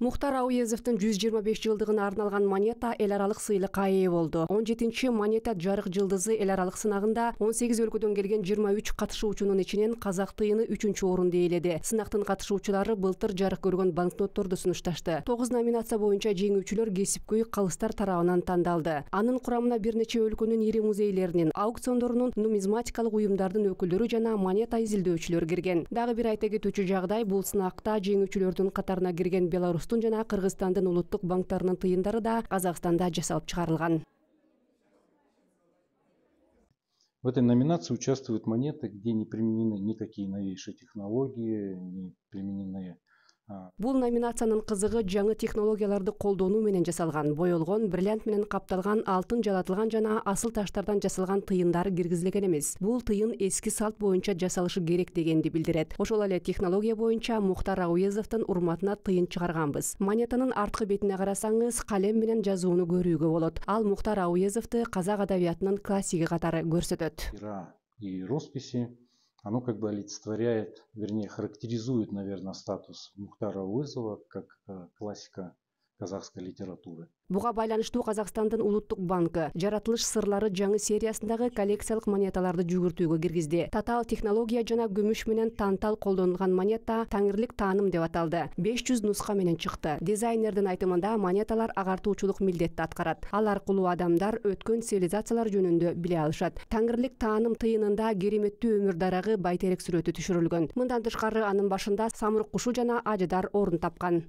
Мухтар Ауезовдун 125 жылдыгына арналган монета эл аралык сыйлыкка ээ болду. 17-чи монета жарык жылдызы эл аралык сынагында 18 өлкөдөн келген 23 катышуучунун ичинен казак тыйыны 3-чү орунду ээледи. Сынактын катышуучулары былтыр жарык көргөн банкнотторду сунушташты. 9 номинация боюнча жеңүүчүлөр кесипкөй калыстар тарабынан тандалды. Анын курамына бир нече өлкөнүн ири музейлеринин, аукциондорунун, нумизматикалык уюмдардын өкүлдөрү жана монета изилдөөчүлөр кирген. Дагы бир айта кетүүчү жагдай, бул сынакта жеңүүчүлөрдүн катарына кирген Беларусь жана Кыргызстандын улуттук банктарынын тыйындары да Казакстанда жасалып чыгарылган. В этой номинации участвуют монеты, где не применены никакие новейшие технологии, не применены. Бул номинациянын кызыгы жаңы технологияларды колдонуу менен жасалган, боелгон, бриллиант менен капталган, алтын жалатылган жана асыл таштардан жасалган тыйындар киргизилген эмес. Бул тыйын эски салт боюнча жасалышы керек дегенди билдирет. Ошол эле технология боюнча Мухтар Ауезовдун урматына тыйын чыгарганбыз. Монетанын арткы бетине карасаңыз, калем менен жазууну көрүүгө болот. Ал Мухтар Ауезовду казак адабиятынын классиги катары көрсөтөт. И росписи. Оно как бы олицетворяет, вернее, характеризует, наверное, статус Мухтара Ауезова как классика казахской литературы. Буга байланыштуу Казакстандын улуттук банкы жаратылыш сырлары жаңы сериясындагы коллекциялык монеталарды жүгүртүүгө киргизди. Татаал технология жана күмүш менен тантал колдонулган монета таңырлык тааным деп аталды. 500 нуска менен чыкты. Дизайнердин айтымында монеталар агартуучулук милдетти аткарат. Ал аркылуу адамдар өткөн цивилизациялар жөнүндө биле алышат. Таңырлык тааным тыйынында кереметтүү өмүр дарагы байтерек сүрөтү түшүрүлгөн. Мындан тышкары анын башында самурук кушу жана ажыдар орун тапкан.